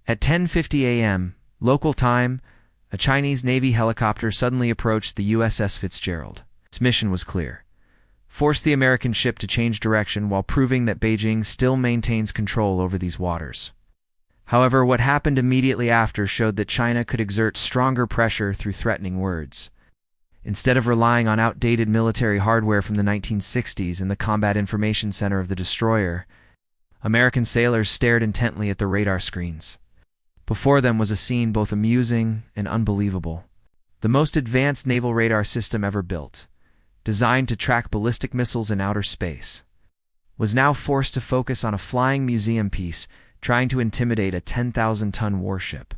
At 10:50 a.m., local time, a Chinese Navy helicopter suddenly approached the USS Fitzgerald. Its mission was clear: force the American ship to change direction while proving that Beijing still maintains control over these waters. However, what happened immediately after showed that China could exert stronger pressure through threatening words. Instead of relying on outdated military hardware from the 1960s in the Combat Information Center of the destroyer, American sailors stared intently at the radar screens. Before them was a scene both amusing and unbelievable. The most advanced naval radar system ever built, designed to track ballistic missiles in outer space, was now forced to focus on a flying museum piece trying to intimidate a 10,000-ton warship.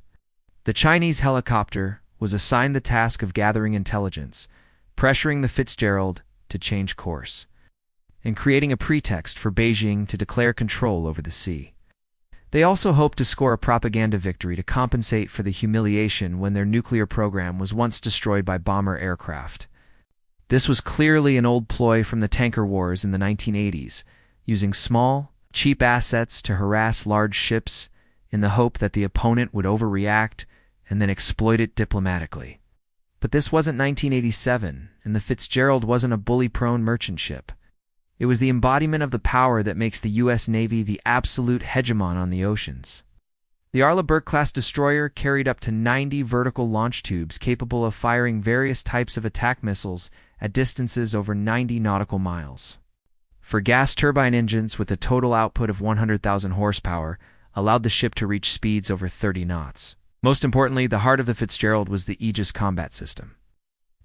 The Chinese helicopter was assigned the task of gathering intelligence, pressuring the Fitzgerald to change course, and creating a pretext for Beijing to declare control over the sea. They also hoped to score a propaganda victory to compensate for the humiliation when their nuclear program was once destroyed by bomber aircraft. This was clearly an old ploy from the tanker wars in the 1980s, using small, cheap assets to harass large ships in the hope that the opponent would overreact and then exploit it diplomatically. But this wasn't 1987, and the Fitzgerald wasn't a bully-prone merchant ship. It was the embodiment of the power that makes the U.S. Navy the absolute hegemon on the oceans. The Arleigh-Burke-class destroyer carried up to 90 vertical launch tubes capable of firing various types of attack missiles at distances over 90 nautical miles. For gas turbine engines with a total output of 100,000 horsepower, allowed the ship to reach speeds over 30 knots. Most importantly, the heart of the Fitzgerald was the Aegis combat system.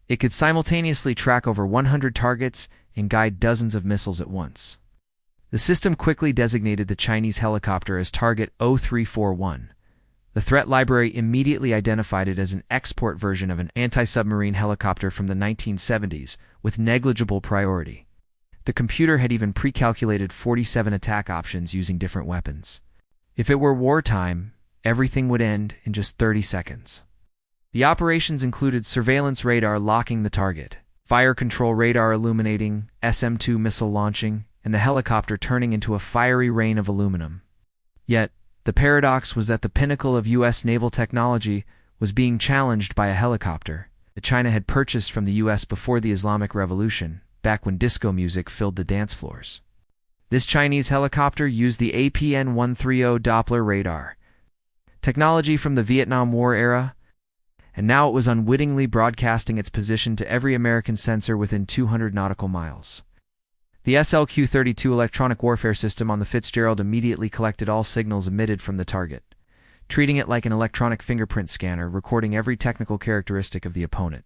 It could simultaneously track over 100 targets and guide dozens of missiles at once. The system quickly designated the Chinese helicopter as Target 0341. The threat library immediately identified it as an export version of an anti-submarine helicopter from the 1970s with negligible priority. The computer had even pre-calculated 47 attack options using different weapons. If it were wartime, everything would end in just 30 seconds. The operations included surveillance radar locking the target, fire control radar illuminating, SM-2 missile launching, and the helicopter turning into a fiery rain of aluminum. Yet, the paradox was that the pinnacle of U.S. naval technology was being challenged by a helicopter that China had purchased from the U.S. before the Islamic Revolution, back when disco music filled the dance floors. This Chinese helicopter used the APN-130 Doppler radar, technology from the Vietnam War era, and now it was unwittingly broadcasting its position to every American sensor within 200 nautical miles. The SLQ-32 electronic warfare system on the Fitzgerald immediately collected all signals emitted from the target, treating it like an electronic fingerprint scanner, recording every technical characteristic of the opponent.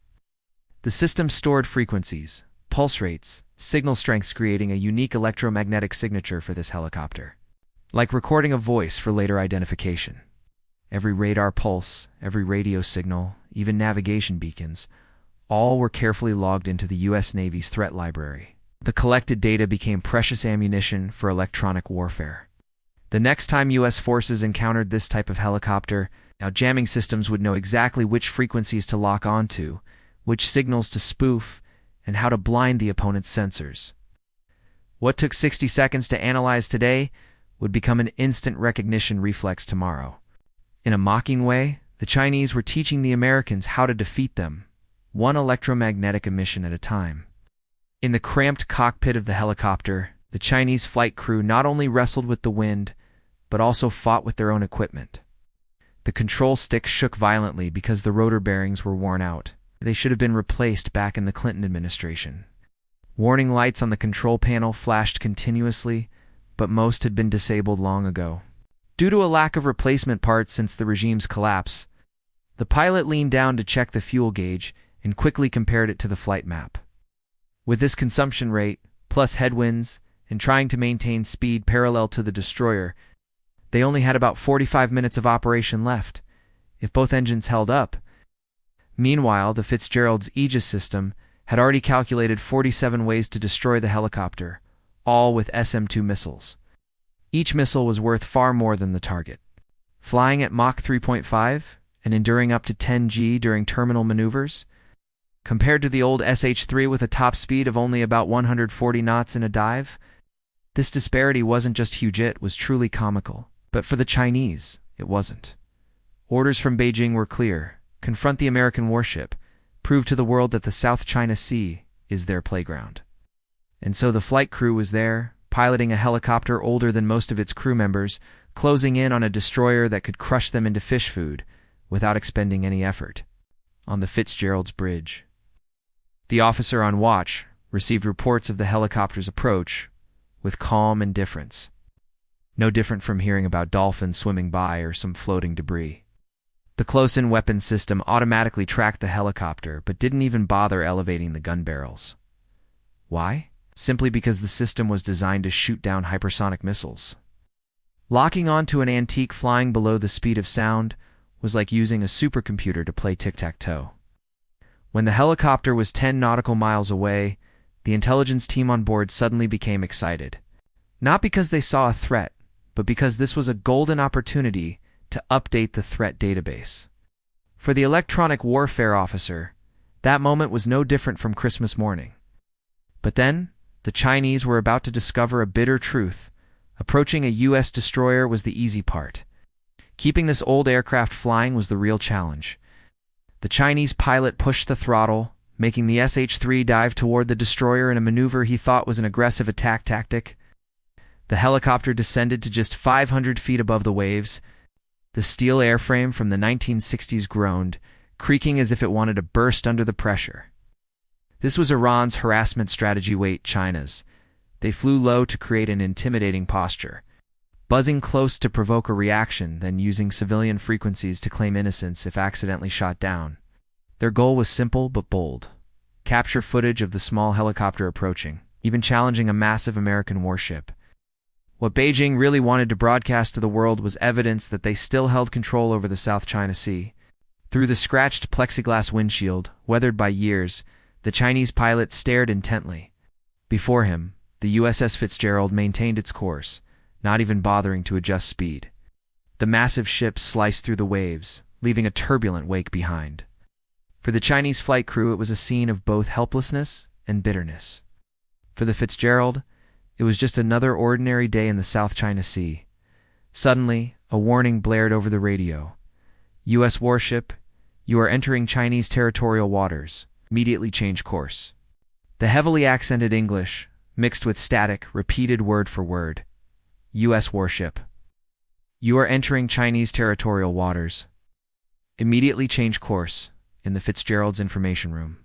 The system stored frequencies, pulse rates, signal strengths, creating a unique electromagnetic signature for this helicopter, like recording a voice for later identification. Every radar pulse, every radio signal, even navigation beacons, all were carefully logged into the U.S. Navy's threat library. The collected data became precious ammunition for electronic warfare. The next time U.S. forces encountered this type of helicopter, now jamming systems would know exactly which frequencies to lock onto, which signals to spoof, and how to blind the opponent's sensors. What took 60 seconds to analyze today would become an instant recognition reflex tomorrow. In a mocking way, the Chinese were teaching the Americans how to defeat them, one electromagnetic emission at a time. In the cramped cockpit of the helicopter, the Chinese flight crew not only wrestled with the wind, but also fought with their own equipment. The control stick shook violently because the rotor bearings were worn out. They should have been replaced back in the Clinton administration. Warning lights on the control panel flashed continuously, but most had been disabled long ago. Due to a lack of replacement parts since the regime's collapse, the pilot leaned down to check the fuel gauge and quickly compared it to the flight map. With this consumption rate, plus headwinds, and trying to maintain speed parallel to the destroyer, they only had about 45 minutes of operation left, if both engines held up. Meanwhile, the Fitzgerald's Aegis system had already calculated 47 ways to destroy the helicopter, all with SM-2 missiles. Each missile was worth far more than the target. Flying at Mach 3.5 and enduring up to 10 G during terminal maneuvers, compared to the old SH-3 with a top speed of only about 140 knots in a dive, this disparity wasn't just huge, it was truly comical. But for the Chinese, it wasn't. Orders from Beijing were clear: confront the American warship, prove to the world that the South China Sea is their playground. And so the flight crew was there, piloting a helicopter older than most of its crew members, closing in on a destroyer that could crush them into fish food without expending any effort. On the Fitzgerald's bridge, the officer on watch received reports of the helicopter's approach with calm indifference, no different from hearing about dolphins swimming by or some floating debris. The close-in weapons system automatically tracked the helicopter but didn't even bother elevating the gun barrels. Why? Simply because the system was designed to shoot down hypersonic missiles. Locking onto an antique flying below the speed of sound was like using a supercomputer to play tic-tac-toe. When the helicopter was 10 nautical miles away, the intelligence team on board suddenly became excited. Not because they saw a threat, but because this was a golden opportunity to update the threat database. For the electronic warfare officer, that moment was no different from Christmas morning. But then, the Chinese were about to discover a bitter truth. Approaching a U.S. destroyer was the easy part. Keeping this old aircraft flying was the real challenge. The Chinese pilot pushed the throttle, making the SH-3 dive toward the destroyer in a maneuver he thought was an aggressive attack tactic. The helicopter descended to just 500 feet above the waves. The steel airframe from the 1960s groaned, creaking as if it wanted to burst under the pressure. This was Iran's harassment strategy. Wait, China's. They flew low to create an intimidating posture, buzzing close to provoke a reaction, then using civilian frequencies to claim innocence if accidentally shot down. Their goal was simple but bold: capture footage of the small helicopter approaching, even challenging a massive American warship. What Beijing really wanted to broadcast to the world was evidence that they still held control over the South China Sea. Through the scratched plexiglass windshield, weathered by years, the Chinese pilot stared intently. Before him, the USS Fitzgerald maintained its course, not even bothering to adjust speed. The massive ship sliced through the waves, leaving a turbulent wake behind. For the Chinese flight crew, it was a scene of both helplessness and bitterness. For the Fitzgerald, it was just another ordinary day in the South China Sea. Suddenly, a warning blared over the radio. U.S. warship, you are entering Chinese territorial waters. Immediately change course. The heavily accented English, mixed with static, repeated word for word. U.S. warship, you are entering Chinese territorial waters. Immediately change course, in the Fitzgerald's information room.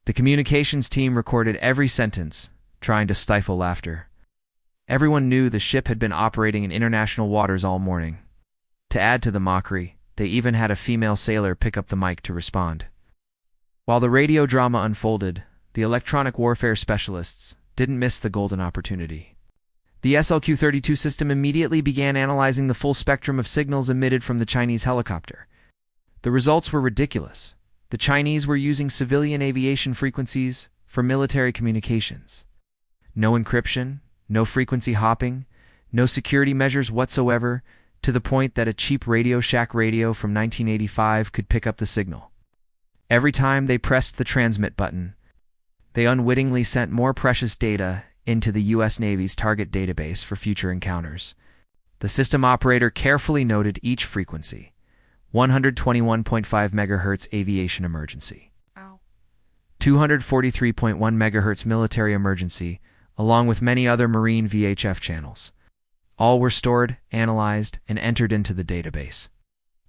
The communications team recorded every sentence, trying to stifle laughter. Everyone knew the ship had been operating in international waters all morning. To add to the mockery, they even had a female sailor pick up the mic to respond. While the radio drama unfolded, the electronic warfare specialists didn't miss the golden opportunity. The SLQ-32 system immediately began analyzing the full spectrum of signals emitted from the Chinese helicopter. The results were ridiculous. The Chinese were using civilian aviation frequencies for military communications. No encryption, no frequency hopping, no security measures whatsoever, to the point that a cheap Radio Shack radio from 1985 could pick up the signal. Every time they pressed the transmit button, they unwittingly sent more precious data into the U.S. Navy's target database for future encounters. The system operator carefully noted each frequency: 121.5 MHz aviation emergency, 243.1 MHz military emergency, along with many other marine VHF channels. All were stored, analyzed, and entered into the database.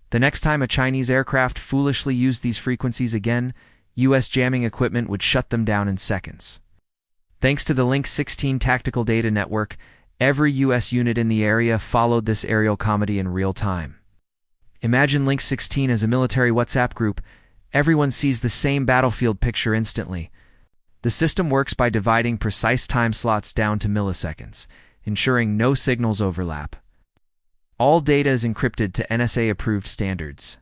The next time a Chinese aircraft foolishly used these frequencies again, U.S. jamming equipment would shut them down in seconds. Thanks to the Link 16 tactical data network, every U.S. unit in the area followed this aerial comedy in real time. Imagine Link 16 as a military WhatsApp group. Everyone sees the same battlefield picture instantly. The system works by dividing precise time slots down to milliseconds, ensuring no signals overlap. All data is encrypted to NSA-approved standards.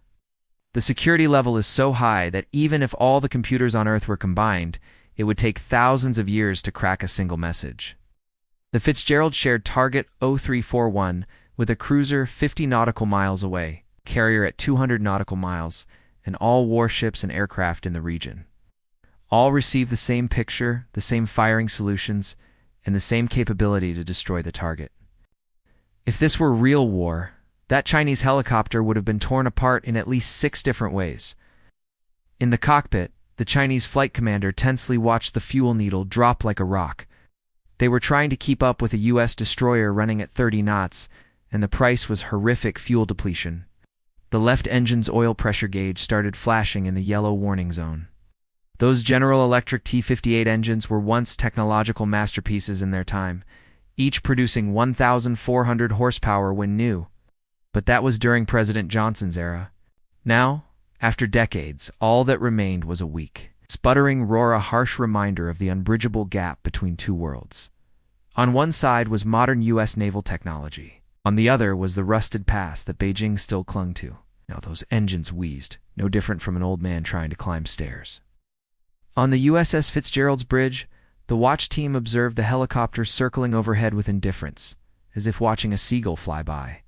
The security level is so high that even if all the computers on Earth were combined, it would take thousands of years to crack a single message. The Fitzgerald shared target 0341 with a cruiser 50 nautical miles away, carrier at 200 nautical miles, and all warships and aircraft in the region. All received the same picture, the same firing solutions, and the same capability to destroy the target. If this were real war, that Chinese helicopter would have been torn apart in at least 6 different ways. In the cockpit, the Chinese flight commander tensely watched the fuel needle drop like a rock. They were trying to keep up with a U.S. destroyer running at 30 knots, and the price was horrific fuel depletion. The left engine's oil pressure gauge started flashing in the yellow warning zone. Those General Electric T-58 engines were once technological masterpieces in their time, each producing 1,400 horsepower when new. But that was during President Johnson's era. Now, after decades, all that remained was a weak, sputtering roar, a harsh reminder of the unbridgeable gap between two worlds. On one side was modern U.S. naval technology. On the other was the rusted past that Beijing still clung to. Now those engines wheezed, no different from an old man trying to climb stairs. On the USS Fitzgerald's bridge, the watch team observed the helicopter circling overhead with indifference, as if watching a seagull fly by.